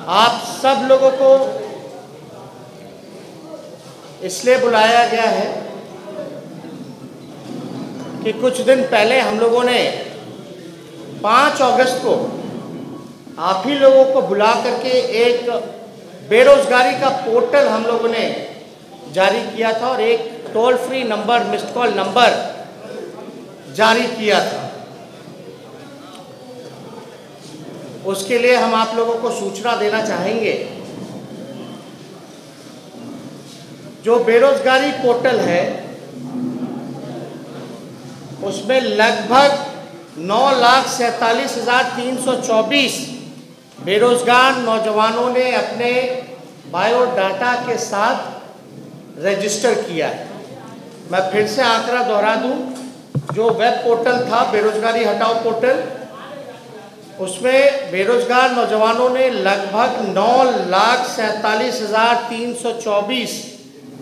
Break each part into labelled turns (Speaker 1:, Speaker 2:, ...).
Speaker 1: आप सब लोगों को इसलिए बुलाया गया है कि कुछ दिन पहले हम लोगों ने 5 अगस्त को आप ही लोगों को बुला करके एक बेरोजगारी का पोर्टल हम लोगों ने जारी किया था और एक toll free number, missed call number जारी किया था। उसके लिए हम आप लोगों को सूचना देना चाहेंगे। जो बेरोजगारी पोर्टल है उसमें लगभग 9,47,324 बेरोजगार नौजवानों ने अपने बायोडाटा के साथ रजिस्टर किया है। मैं फिर से आंकड़ा दोहरा दूं, जो वेब पोर्टल था बेरोजगारी हटाओ पोर्टल, उसमें बेरोजगार नौजवानों ने लगभग 9,47,324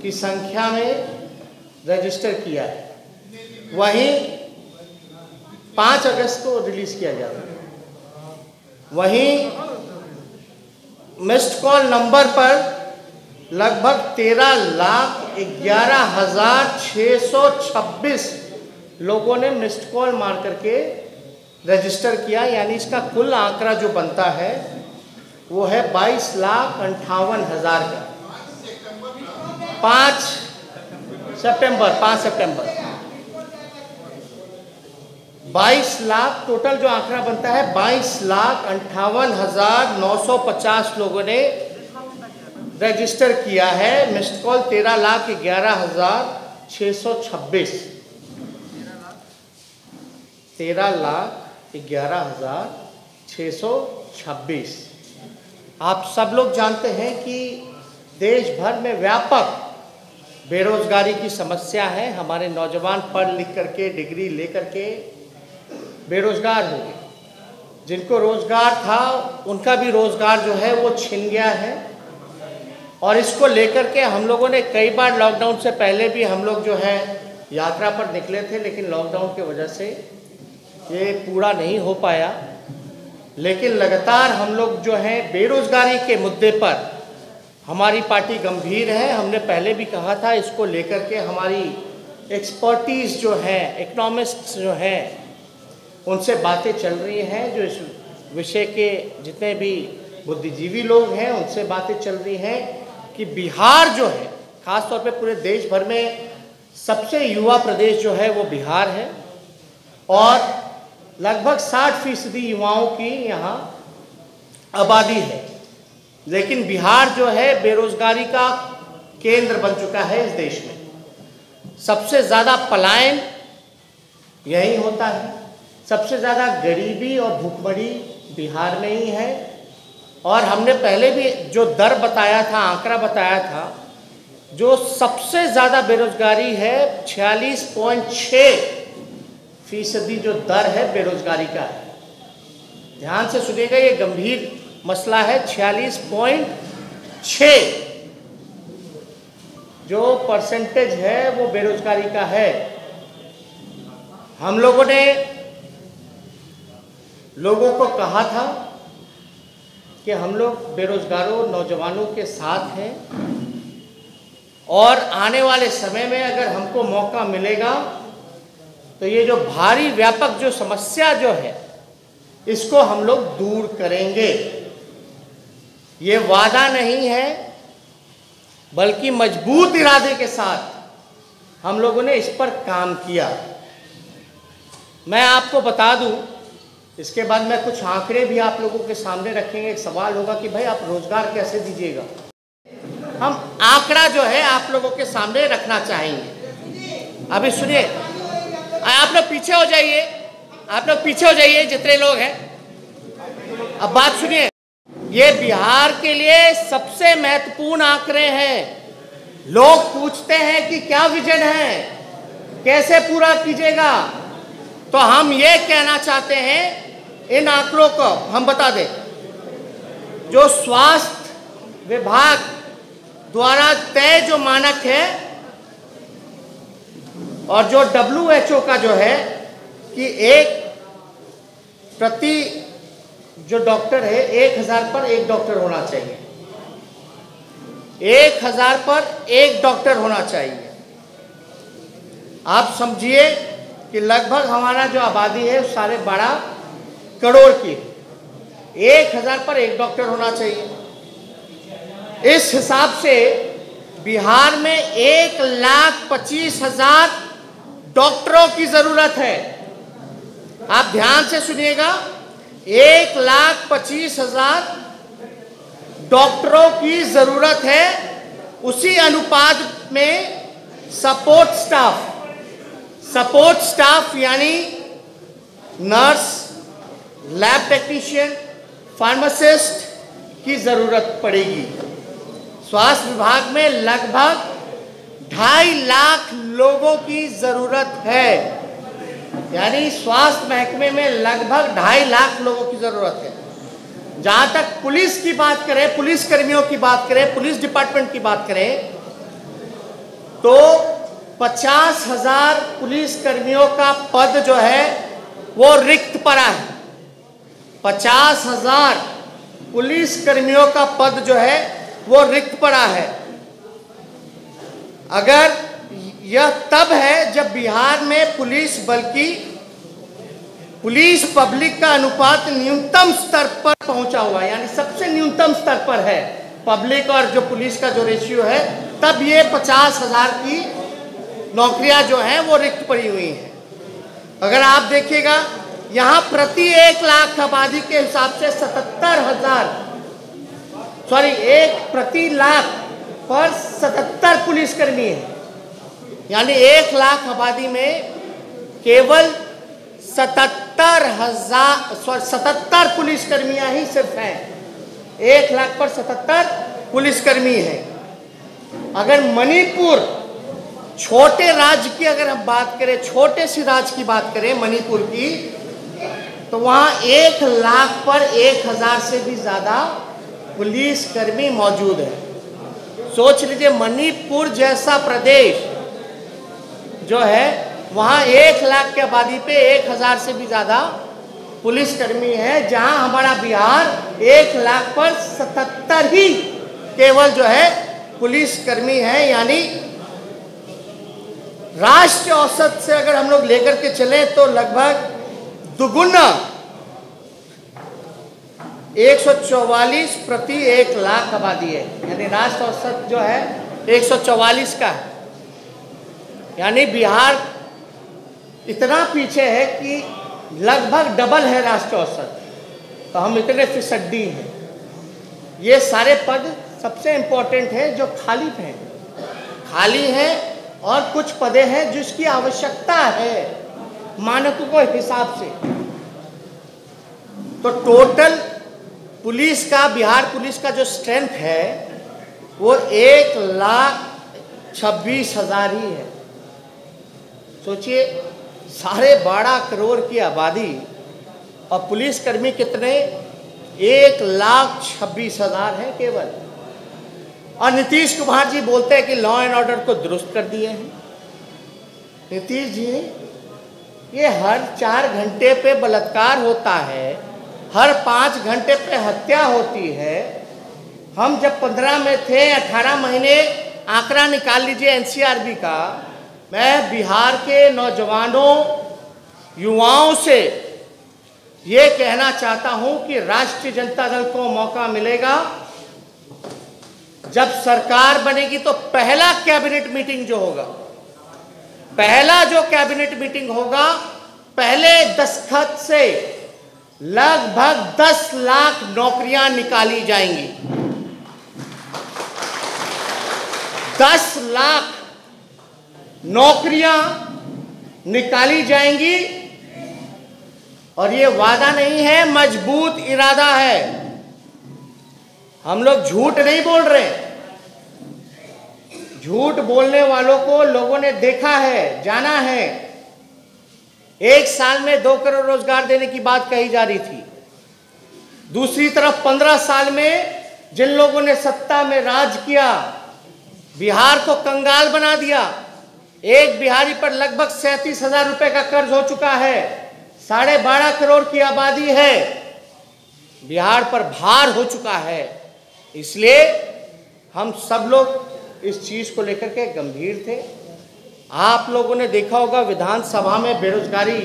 Speaker 1: की संख्या में रजिस्टर किया है। वहीं 5 अगस्त को रिलीज किया जाता है। वहीं मिस्ड कॉल नंबर पर लगभग 13,11,626 लोगों ने मिस्ड कॉल मार करके रजिस्टर किया, यानी इसका कुल आंकड़ा जो बनता है वो है 22,58,000 का। 5 सितंबर 22 लाख टोटल जो आंकड़ा बनता है 22,58,950 लोगों ने रजिस्टर किया है। Missed call 13,11,626 13,11,626। आप सब लोग जानते हैं कि देश भर में व्यापक बेरोजगारी की समस्या है। हमारे नौजवान पढ़ लिख करके डिग्री लेकर के बेरोजगार हो गए। जिनको रोजगार था उनका भी रोजगार जो है वो छिन गया है। और इसको लेकर के हम लोगों ने कई बार लॉकडाउन से पहले भी हम लोग जो है यात्रा पर निकले थे, लेकिन लॉकडाउन की वजह से ये पूरा नहीं हो पाया। लेकिन लगातार हम लोग जो हैं बेरोजगारी के मुद्दे पर हमारी पार्टी गंभीर है। हमने पहले भी कहा था, इसको लेकर के हमारी एक्सपर्टीज़ जो हैं, इकोनॉमिस्ट्स जो हैं, उनसे बातें चल रही हैं। जो इस विषय के जितने भी बुद्धिजीवी लोग हैं उनसे बातें चल रही हैं कि बिहार जो है, ख़ास तौर पे पूरे देश भर में सबसे युवा प्रदेश जो है वो बिहार है और लगभग 60% युवाओं की यहाँ आबादी है। लेकिन बिहार जो है बेरोजगारी का केंद्र बन चुका है इस देश में। सबसे ज़्यादा पलायन यही होता है, सबसे ज़्यादा गरीबी और भूखमरी बिहार में ही है। और हमने पहले भी जो दर बताया था, आंकड़ा बताया था, जो सबसे ज़्यादा बेरोजगारी है 46.6% जो दर है बेरोजगारी का है। ध्यान से सुनिएगा, ये गंभीर मसला है। 46.6 जो परसेंटेज है वो बेरोजगारी का है। हम लोगों ने लोगों को कहा था कि हम लोग बेरोजगारों नौजवानों के साथ हैं और आने वाले समय में अगर हमको मौका मिलेगा तो ये जो भारी व्यापक जो समस्या जो है इसको हम लोग दूर करेंगे। ये वादा नहीं है, बल्कि मजबूत इरादे के साथ हम लोगों ने इस पर काम किया। मैं आपको बता दूं, इसके बाद मैं कुछ आंकड़े भी आप लोगों के सामने रखेंगे। एक सवाल होगा कि भाई आप रोजगार कैसे दीजिएगा। हम आंकड़ा जो है आप लोगों के सामने रखना चाहेंगे। अभी सुनिए, आप लोग पीछे हो जाइए, आप लोग पीछे हो जाइए जितने लोग हैं। अब बात सुनिए, ये बिहार के लिए सबसे महत्वपूर्ण आंकड़े हैं। लोग पूछते हैं कि क्या विजन है, कैसे पूरा कीजिएगा। तो हम ये कहना चाहते हैं, इन आंकड़ों को हम बता दें। जो स्वास्थ्य विभाग द्वारा तय जो मानक है और जो WHO का जो है कि एक प्रति जो डॉक्टर है 1000 पर 1 डॉक्टर होना चाहिए। 1000 पर 1 डॉक्टर होना चाहिए। आप समझिए कि लगभग हमारा जो आबादी है 12.5 करोड़ की, 1000 पर 1 डॉक्टर होना चाहिए। इस हिसाब से बिहार में 1,25,000 डॉक्टरों की जरूरत है। आप ध्यान से सुनिएगा, 1,25,000 डॉक्टरों की जरूरत है। उसी अनुपात में सपोर्ट स्टाफ यानी नर्स, लैब टेक्नीशियन, फार्मासिस्ट की जरूरत पड़ेगी। स्वास्थ्य विभाग में लगभग 2.5 लाख लोगों की जरूरत है, यानी स्वास्थ्य महकमे में लगभग 2.5 लाख लोगों की जरूरत है। जहां तक पुलिस की बात करें, पुलिस कर्मियों की बात करें, पुलिस डिपार्टमेंट की बात करें, तो 50,000 पुलिस कर्मियों का पद जो है वो रिक्त पड़ा है। 50,000 पुलिस कर्मियों का पद जो है वो रिक्त पड़ा है। अगर यह तब है जब बिहार में पुलिस बल की पुलिस पब्लिक का अनुपात न्यूनतम स्तर पर पहुंचा हुआ है, यानी सबसे न्यूनतम स्तर पर है पब्लिक और जो पुलिस का जो रेशियो है, तब ये 50,000 की नौकरियां जो हैं वो रिक्त पड़ी हुई हैं। अगर आप देखिएगा यहाँ प्रति 1 लाख आबादी के हिसाब से 1 प्रति लाख पर 77 पुलिसकर्मी हैं, यानी 1 लाख आबादी में केवल 77 पुलिसकर्मियां ही सिर्फ हैं। 1 लाख पर 77 पुलिसकर्मी हैं। अगर मणिपुर छोटे राज्य की अगर हम बात करें, छोटे से राज्य की बात करें मणिपुर की, तो वहाँ 1 लाख पर 1000 से भी ज़्यादा पुलिसकर्मी मौजूद है। सोच लीजिए, मणिपुर जैसा प्रदेश जो है वहाँ 1 लाख की आबादी पे 1000 से भी ज़्यादा पुलिसकर्मी है, जहाँ हमारा बिहार 1 लाख पर 77 ही केवल जो है पुलिसकर्मी है। यानी राष्ट्रीय औसत से अगर हम लोग लेकर के चलें तो लगभग दुगुना 144 प्रति 1 लाख आबादी है, यानी राष्ट्रीय औसत जो है 144 का है। यानी बिहार इतना पीछे है कि लगभग डबल है राष्ट्रीय औसत, तो हम इतने फिसड्डी हैं। ये सारे पद सबसे इम्पोर्टेंट है जो खाली हैं और कुछ पदे हैं जिसकी आवश्यकता है मानकों के हिसाब से। तो टोटल पुलिस का, बिहार पुलिस का जो स्ट्रेंथ है वो 1,26,000 ही है। सोचिए, 12.5 करोड़ की आबादी और पुलिसकर्मी कितने? 1,26,000 हैं केवल। और नीतीश कुमार जी बोलते हैं कि लॉ एंड ऑर्डर को दुरुस्त कर दिए हैं। नीतीश जी, ये हर 4 घंटे पे बलात्कार होता है, हर 5 घंटे पे हत्या होती है। हम जब 15 में थे, 18 महीने आंकड़ा निकाल लीजिए एनसीआरबी का। मैं बिहार के नौजवानों, युवाओं से ये कहना चाहता हूं कि राष्ट्रीय जनता दल को मौका मिलेगा, जब सरकार बनेगी तो पहला कैबिनेट मीटिंग जो होगा, पहला जो कैबिनेट मीटिंग होगा, पहले दस्तखत से लगभग 10 लाख नौकरियां निकाली जाएंगी। 10 लाख नौकरियां निकाली जाएंगी। और ये वादा नहीं है, मजबूत इरादा है। हम लोग झूठ नहीं बोल रहे। झूठ बोलने वालों को लोगों ने देखा है, जाना है। 1 साल में 2 करोड़ रोजगार देने की बात कही जा रही थी। दूसरी तरफ 15 साल में जिन लोगों ने सत्ता में राज किया, बिहार को कंगाल बना दिया। एक बिहारी पर लगभग 37,000 रुपए का कर्ज हो चुका है। 12.5 करोड़ की आबादी है। बिहार पर भार हो चुका है। इसलिए हम सब लोग इस चीज़ को लेकर के गंभीर थे। आप लोगों ने देखा होगा विधानसभा में बेरोजगारी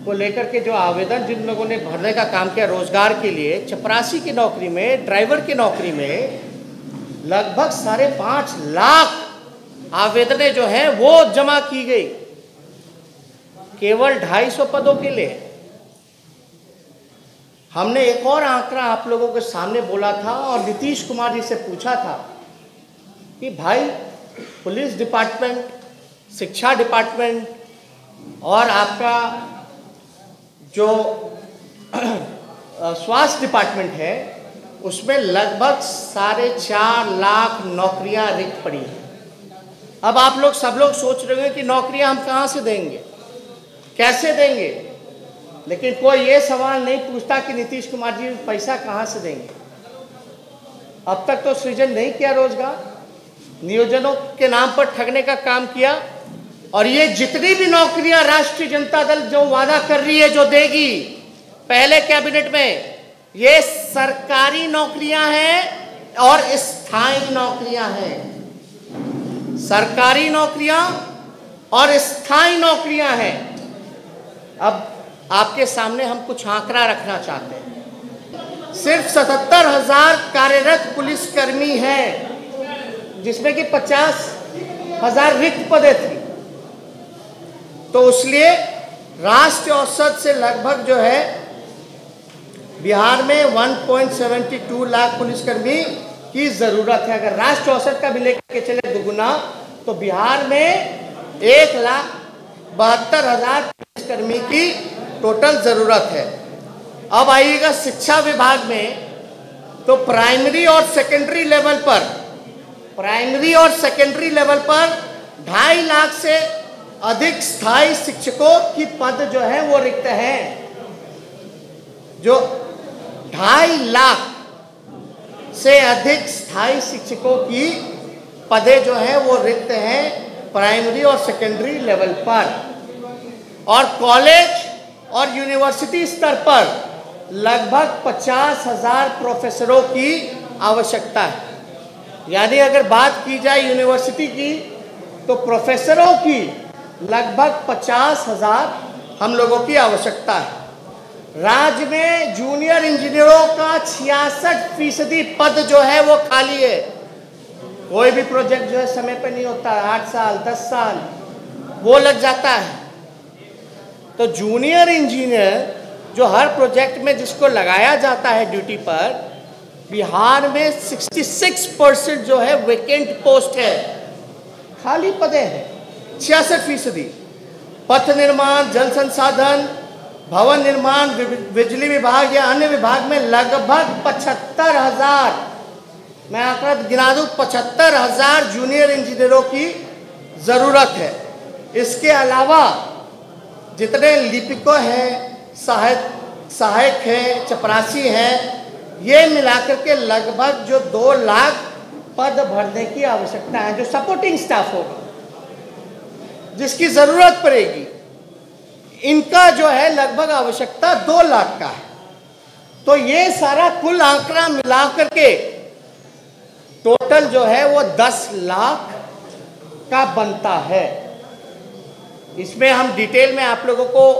Speaker 1: को लेकर के जो आवेदन जिन लोगों ने भरने का काम किया रोजगार के लिए, चपरासी की नौकरी में, ड्राइवर की नौकरी में लगभग 5.5 लाख आवेदनें जो हैं वो जमा की गई केवल 250 पदों के लिए। हमने एक और आंकड़ा आप लोगों के सामने बोला था और नीतीश कुमार जी से पूछा था कि भाई पुलिस डिपार्टमेंट, शिक्षा डिपार्टमेंट और आपका जो स्वास्थ्य डिपार्टमेंट है उसमें लगभग 4.5 लाख नौकरियां रिक्त पड़ी हैं। अब आप लोग सब लोग सोच रहे हैं कि नौकरियां हम कहाँ से देंगे, कैसे देंगे, लेकिन कोई ये सवाल नहीं पूछता कि नीतीश कुमार जी पैसा कहाँ से देंगे। अब तक तो सृजन नहीं किया रोजगार, नियोजनों के नाम पर ठगने का काम किया। और ये जितनी भी नौकरियां राष्ट्रीय जनता दल जो वादा कर रही है, जो देगी पहले कैबिनेट में, ये सरकारी नौकरियां हैं और स्थायी नौकरियां हैं। सरकारी नौकरियां और स्थायी नौकरियां हैं। अब आपके सामने हम कुछ आंकड़ा रखना चाहते हैं। सिर्फ 77,000 कार्यरत पुलिसकर्मी हैं, जिसमें कि 50,000 रिक्त पदें थी। तो इसलिए राष्ट्रीय औसत से लगभग जो है बिहार में 1.72 लाख पुलिसकर्मी की जरूरत है। अगर राष्ट्रीय औसत का भी लेकर के चले दुगुना, तो बिहार में 1,72,000 पुलिसकर्मी की टोटल जरूरत है। अब आइएगा शिक्षा विभाग में, तो प्राइमरी और सेकेंडरी लेवल पर 2.5 लाख से अधिक स्थायी शिक्षकों की पद जो है वो रिक्त हैं। जो 2.5 लाख से अधिक स्थायी शिक्षकों की पदें जो है वो रिक्त हैं प्राइमरी और सेकेंडरी लेवल पर। और कॉलेज और यूनिवर्सिटी स्तर पर लगभग 50,000 प्रोफेसरों की आवश्यकता है। यानी अगर बात की जाए यूनिवर्सिटी की, तो प्रोफेसरों की लगभग 50,000 हम लोगों की आवश्यकता है। राज्य में जूनियर इंजीनियरों का 66% पद जो है वो खाली है। कोई भी प्रोजेक्ट जो है समय पे नहीं होता, 8 साल 10 साल वो लग जाता है। तो जूनियर इंजीनियर जो हर प्रोजेक्ट में जिसको लगाया जाता है ड्यूटी पर, बिहार में 66% जो है वेकेंट पोस्ट है, खाली पदें हैं 66%। पथ निर्माण, जल संसाधन, भवन निर्माण, बिजली विभाग या अन्य विभाग में लगभग 75,000, मैं आंकड़ा गिना दूं, 75,000 जूनियर इंजीनियरों की जरूरत है। इसके अलावा जितने लिपिकों हैं, सहायक हैं, चपरासी हैं, ये मिलाकर के लगभग जो 2 लाख पद भरने की आवश्यकता है, जो सपोर्टिंग स्टाफ होगा, जिसकी जरूरत पड़ेगी, इनका जो है लगभग आवश्यकता 2 लाख का है। तो ये सारा कुल आंकड़ा मिलाकर के टोटल जो है वो 10 लाख का बनता है। इसमें हम डिटेल में आप लोगों को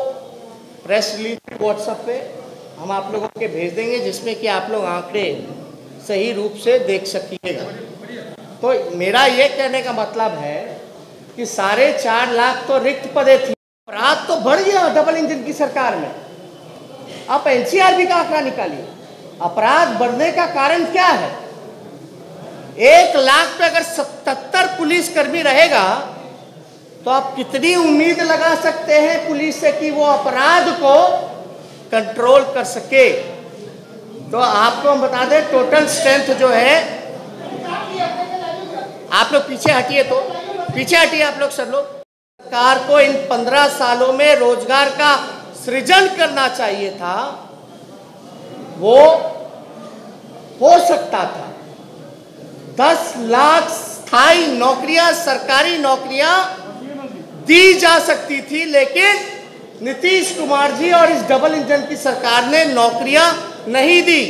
Speaker 1: प्रेस रिलीज व्हाट्सएप पे हम आप लोगों के भेज देंगे, जिसमें कि आप लोग आंकड़े सही रूप से देख सकिएगा। तो मेरा ये कहने का मतलब है कि 4.5 लाख तो रिक्त पदें थी। अपराध तो बढ़ गया डबल इंजन की सरकार में। आप एनसीआरबी का आंकड़ा निकालिए, अपराध बढ़ने का कारण क्या है? 1 लाख पे अगर 77 पुलिसकर्मी रहेगा तो आप कितनी उम्मीद लगा सकते हैं पुलिस से कि वो अपराध को कंट्रोल कर सके? तो आपको हम बता दें, टोटल स्ट्रेंथ जो है, आप लोग पीछे हटिए, तो पीछे हटिए आप लोग, सब लोग। सरकार को इन 15 सालों में रोजगार का सृजन करना चाहिए था, वो हो सकता था। 10 लाख स्थायी नौकरियां, सरकारी नौकरियां दी जा सकती थी, लेकिन नीतीश कुमार जी और इस डबल इंजन की सरकार ने नौकरियां नहीं दी।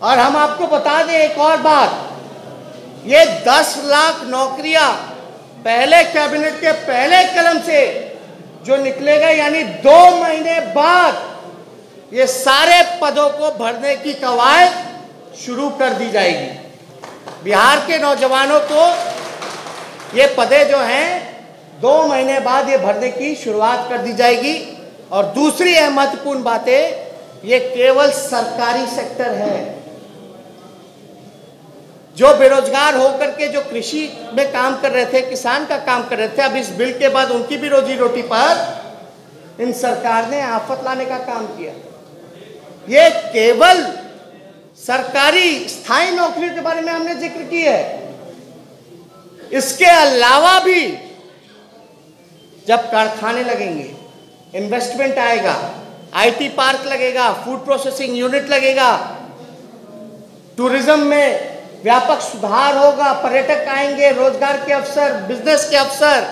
Speaker 1: और हम आपको बता दें एक और बात, ये 10 लाख नौकरियां पहले कैबिनेट के पहले कलम से जो निकलेगा, यानी 2 महीने बाद ये सारे पदों को भरने की कवायद शुरू कर दी जाएगी। बिहार के नौजवानों को ये पदे जो हैं 2 महीने बाद ये भरने की शुरुआत कर दी जाएगी। और दूसरी महत्वपूर्ण बातें, ये केवल सरकारी सेक्टर है। जो बेरोजगार होकर के जो कृषि में काम कर रहे थे, किसान का काम कर रहे थे, अब इस बिल के बाद उनकी भी रोजी रोटी पर इन सरकार ने आफत लाने का काम किया। ये केवल सरकारी स्थायी नौकरियों के बारे में हमने जिक्र किया है। इसके अलावा भी जब कारखाने लगेंगे, इन्वेस्टमेंट आएगा, आईटी पार्क लगेगा, फूड प्रोसेसिंग यूनिट लगेगा, टूरिज्म में व्यापक सुधार होगा, पर्यटक आएंगे, रोजगार के अवसर, बिजनेस के अवसर,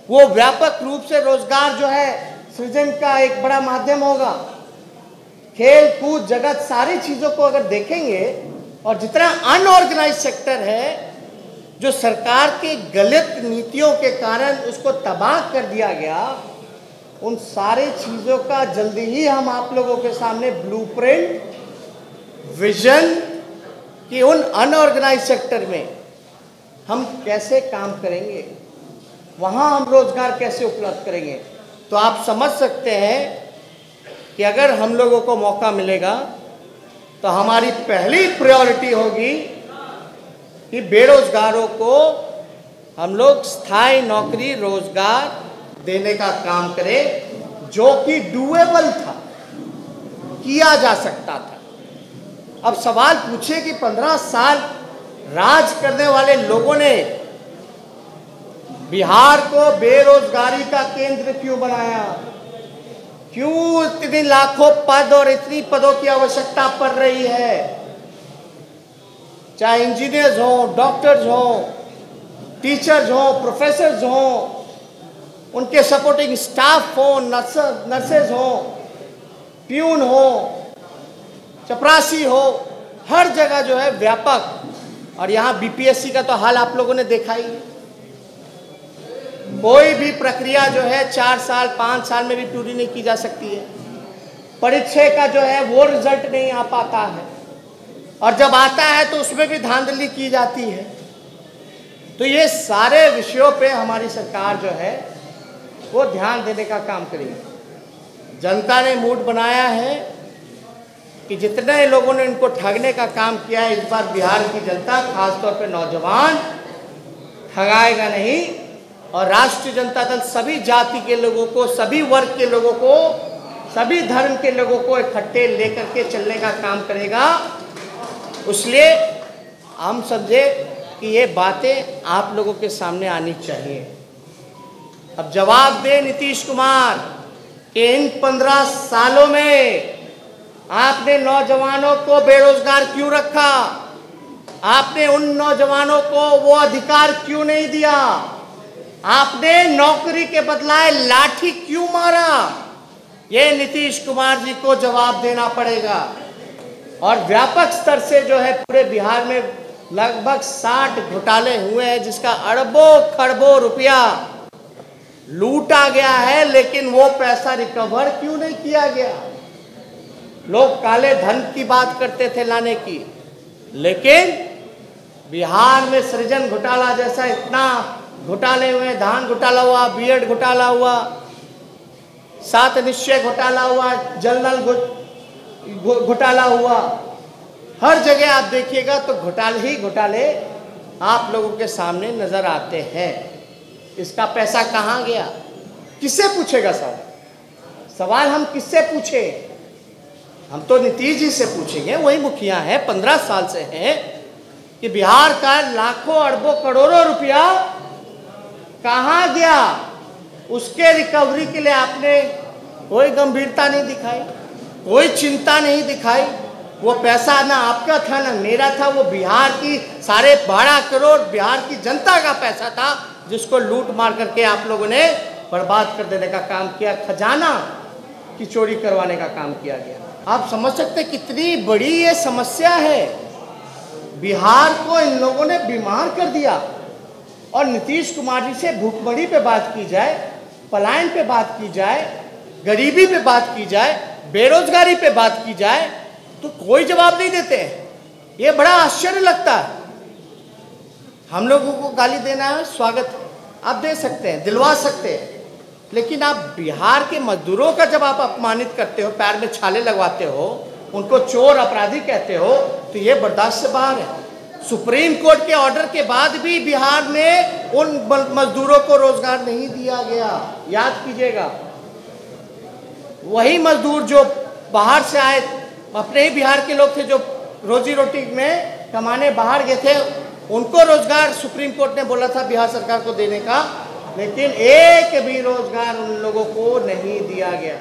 Speaker 1: वो व्यापक रूप से रोजगार जो है सृजन का एक बड़ा माध्यम होगा। खेल कूद जगत सारी चीजों को अगर देखेंगे, और जितना अनऑर्गेनाइज सेक्टर है जो सरकार के गलत नीतियों के कारण उसको तबाह कर दिया गया, उन सारी चीजों का जल्दी ही हम आप लोगों के सामने ब्लूप्रिंट, विजन कि उन अनऑर्गेनाइज सेक्टर में हम कैसे काम करेंगे, वहाँ हम रोजगार कैसे उपलब्ध करेंगे। तो आप समझ सकते हैं कि अगर हम लोगों को मौका मिलेगा तो हमारी पहली प्रायोरिटी होगी कि बेरोजगारों को हम लोग स्थायी नौकरी रोजगार देने का काम करें, जो कि डूएबल था, किया जा सकता था। अब सवाल पूछे कि 15 साल राज करने वाले लोगों ने बिहार को बेरोजगारी का केंद्र क्यों बनाया, क्यों इतनी लाखों पद और इतनी पदों की आवश्यकता पड़ रही है, चाहे इंजीनियर्स हों, डॉक्टर्स हों, टीचर्स हों, प्रोफेसर्स हों, उनके सपोर्टिंग स्टाफ हों, नर्सेज हों, प्यून हो, चपरासी हो, हर जगह जो है व्यापक। और यहाँ बीपीएससी का तो हाल आप लोगों ने देखा ही। कोई भी प्रक्रिया जो है 4 साल 5 साल में भी पूरी नहीं की जा सकती है। परीक्षा का जो है वो रिजल्ट नहीं आ पाता है, और जब आता है तो उसमें भी धांधली की जाती है। तो ये सारे विषयों पे हमारी सरकार जो है वो ध्यान देने का काम करेगी। जनता ने मूड बनाया है कि जितने लोगों ने इनको ठगने का काम किया है, इस बार बिहार की जनता, खासतौर पे नौजवान, ठगाएगा नहीं। और राष्ट्रीय जनता दल सभी जाति के लोगों को, सभी वर्ग के लोगों को, सभी धर्म के लोगों को इकट्ठे लेकर के चलने का काम करेगा। इसलिए हम समझे कि ये बातें आप लोगों के सामने आनी चाहिए। अब जवाब दे नीतीश कुमार कि इन 15 सालों में आपने नौजवानों को बेरोजगार क्यों रखा, आपने उन नौजवानों को वो अधिकार क्यों नहीं दिया, आपने नौकरी के बदलाए लाठी क्यों मारा। ये नीतीश कुमार जी को जवाब देना पड़ेगा। और व्यापक स्तर से जो है पूरे बिहार में लगभग 60 घोटाले हुए हैं, जिसका अरबों खरबों रुपया लूटा गया है, लेकिन वो पैसा रिकवर क्यों नहीं किया गया। लोग काले धन की बात करते थे लाने की, लेकिन बिहार में सृजन घोटाला जैसा इतना घोटाले हुए, धान घोटाला हुआ, बीएड घोटाला हुआ, 7 निश्चय घोटाला हुआ, जल नल घोटाला हुआ। हर जगह आप देखिएगा तो घोटाले ही घोटाले आप लोगों के सामने नजर आते हैं। इसका पैसा कहाँ गया, किससे पूछेगा सवाल हम किससे पूछे? हम तो नीतीश जी से पूछेंगे, वही मुखिया है, 15 साल से हैं, कि बिहार का लाखों अरबों करोड़ों रुपया कहाँ गया। उसके रिकवरी के लिए आपने कोई गंभीरता नहीं दिखाई, कोई चिंता नहीं दिखाई। वो पैसा ना आपका था ना मेरा था, वो बिहार की 12.5 करोड़ बिहार की जनता का पैसा था, जिसको लूट मार करके आप लोगों ने बर्बाद कर देने का काम किया, खजाना की चोरी करवाने का काम किया गया। आप समझ सकते हैं कितनी बड़ी ये समस्या है। बिहार को इन लोगों ने बीमार कर दिया। और नीतीश कुमार जी से भूखमरी पे बात की जाए, पलायन पे बात की जाए, गरीबी पे बात की जाए, बेरोजगारी पे बात की जाए तो कोई जवाब नहीं देते हैं। ये बड़ा आश्चर्य लगता है। हम लोगों को गाली देना है, स्वागत आप दे सकते हैं, दिलवा सकते हैं, लेकिन आप बिहार के मजदूरों का जब आप अपमानित करते हो, पैर में छाले लगवाते हो, उनको चोर अपराधी कहते हो, तो ये बर्दाश्त से बाहर है। सुप्रीम कोर्ट के ऑर्डर के बाद भी बिहार में उन मजदूरों को रोजगार नहीं दिया गया। याद कीजिएगा, वही मजदूर जो बाहर से आए, अपने ही बिहार के लोग थे, जो रोजी रोटी में कमाने बाहर गए थे, उनको रोजगार सुप्रीम कोर्ट ने बोला था बिहार सरकार को देने का, लेकिन एक भी रोजगार उन लोगों को नहीं दिया गया।